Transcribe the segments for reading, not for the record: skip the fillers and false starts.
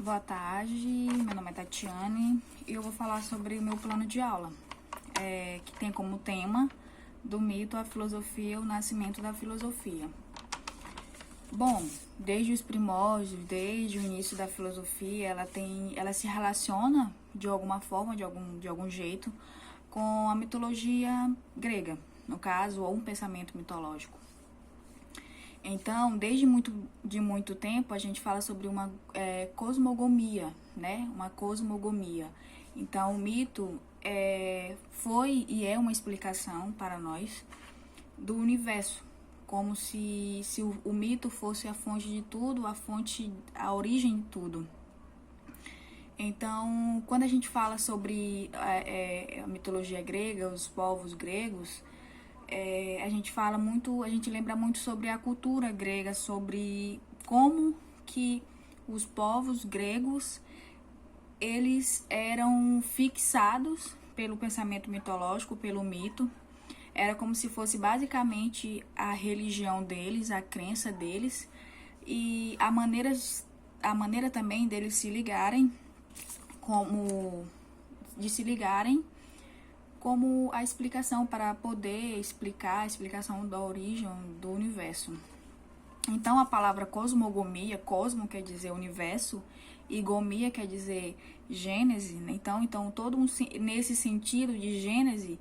Boa tarde, meu nome é Tatiane e eu vou falar sobre o meu plano de aula, que tem como tema do mito a filosofia, o nascimento da filosofia. Bom, desde os primórdios, desde o início da filosofia, ela se relaciona de alguma forma, de algum jeito, com a mitologia grega, no caso, ou um pensamento mitológico. Então, desde muito tempo, a gente fala sobre uma cosmogonia, né? Uma cosmogonia. Então, o mito foi e é uma explicação para nós do universo, como se o mito fosse a fonte de tudo, a origem de tudo. Então, quando a gente fala sobre a mitologia grega, os povos gregos, a gente lembra muito sobre a cultura grega, sobre como que os povos gregos, eles eram fixados pelo pensamento mitológico, pelo mito. Era como se fosse basicamente a religião deles, a crença deles, e a maneira também deles se ligarem, como a explicação para poder explicar a explicação da origem do universo. Então, a palavra cosmogonia, cosmo quer dizer universo e gomia quer dizer gênese, né? Então nesse sentido de gênese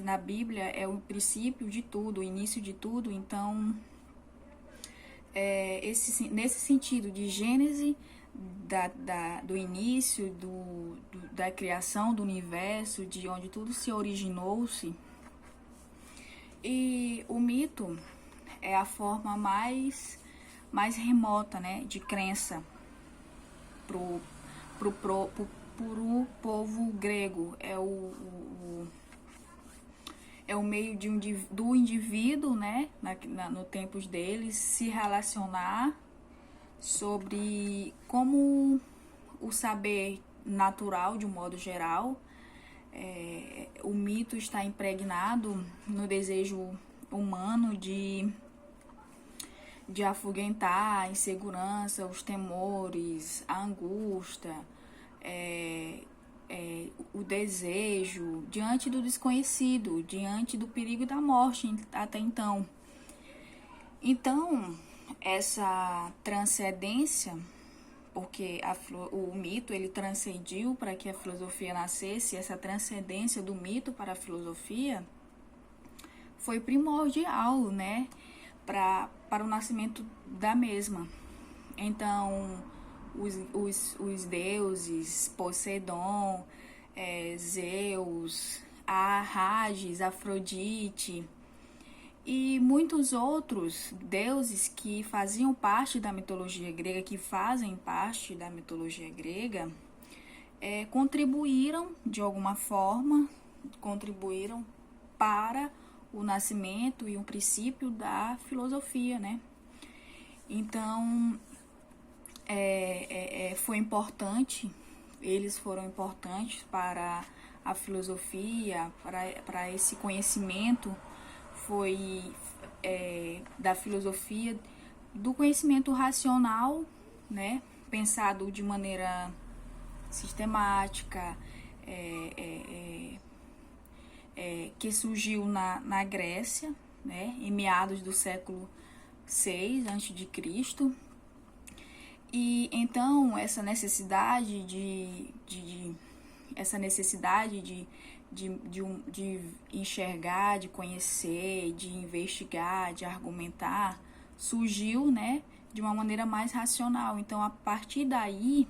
na Bíblia é o princípio de tudo, o início de tudo. Então, nesse sentido de gênese, do início, da criação do universo, de onde tudo se originou-se. E o mito é a forma mais remota, né, de crença pro povo grego. É o meio do indivíduo, né, no tempos deles, se relacionar sobre como o saber natural, de um modo geral, o mito está impregnado no desejo humano de afugentar a insegurança, os temores, a angústia, o desejo diante do desconhecido, diante do perigo da morte até então. Então, essa transcendência, porque o mito ele transcendiu para que a filosofia nascesse, essa transcendência do mito para a filosofia foi primordial, né, para o nascimento da mesma. Então, os deuses, Poseidon, Zeus, Hades, Afrodite e muitos outros deuses que faziam parte da mitologia grega, que fazem parte da mitologia grega, contribuíram de alguma forma, contribuíram para o nascimento e o princípio da filosofia, né? Então, foi importante, eles foram importantes para a filosofia, para esse conhecimento, da filosofia, do conhecimento racional, né, pensado de maneira sistemática, que surgiu na Grécia, né, em meados do século VI a.C. E então essa necessidade de enxergar, de conhecer, de investigar, de argumentar, surgiu, né, de uma maneira mais racional. Então, a partir daí,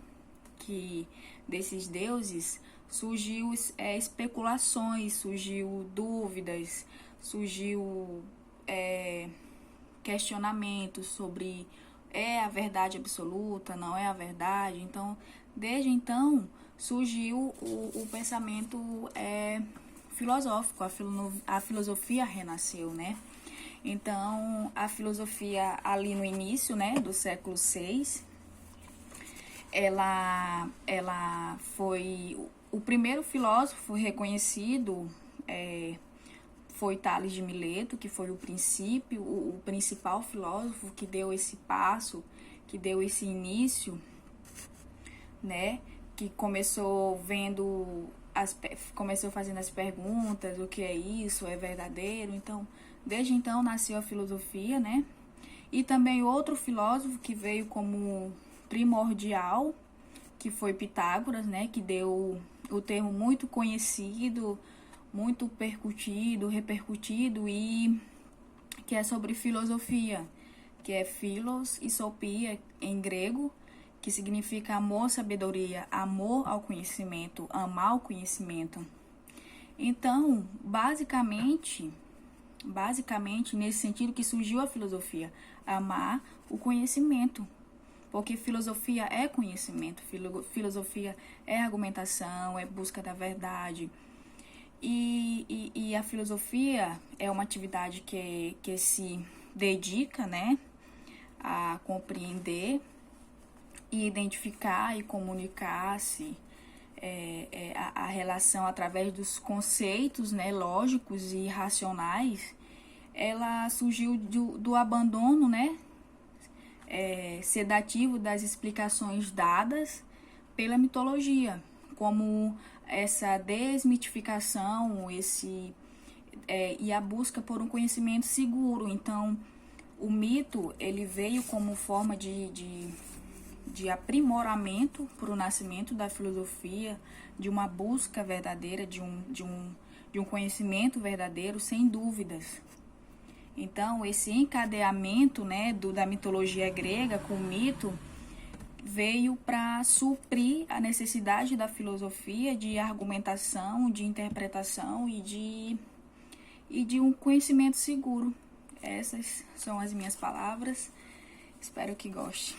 desses deuses, surgiu especulações, surgiu dúvidas, surgiu questionamentos sobre a verdade absoluta, não é a verdade. Então, desde então, surgiu o pensamento filosófico, a filosofia renasceu, né? Então, a filosofia ali no início, né, do século VI, ela foi o primeiro filósofo reconhecido, foi Tales de Mileto, que foi o principal filósofo que deu esse passo, que deu esse início né? Que começou começou fazendo as perguntas, o que é isso, é verdadeiro. Então, desde então nasceu a filosofia, né? E também outro filósofo que veio como primordial, que foi Pitágoras, né? Que deu o termo muito conhecido, muito repercutido, e que é sobre filosofia, que é philos e sopia em grego, que significa amor, sabedoria, amor ao conhecimento, amar o conhecimento. Então, basicamente, nesse sentido que surgiu a filosofia, amar o conhecimento. Porque filosofia é conhecimento, filosofia é argumentação, é busca da verdade. E a filosofia é uma atividade que se dedica, né, a compreender e identificar e comunicar-se a relação através dos conceitos, né, lógicos e racionais. Ela surgiu do abandono, né, sedativo das explicações dadas pela mitologia, como essa desmitificação, e a busca por um conhecimento seguro. Então, o mito, ele veio como forma de aprimoramento para o nascimento da filosofia, de uma busca verdadeira, de um conhecimento verdadeiro, sem dúvidas. Então, esse encadeamento, né, da mitologia grega com o mito veio para suprir a necessidade da filosofia de argumentação, de interpretação e de um conhecimento seguro. Essas são as minhas palavras. Espero que goste.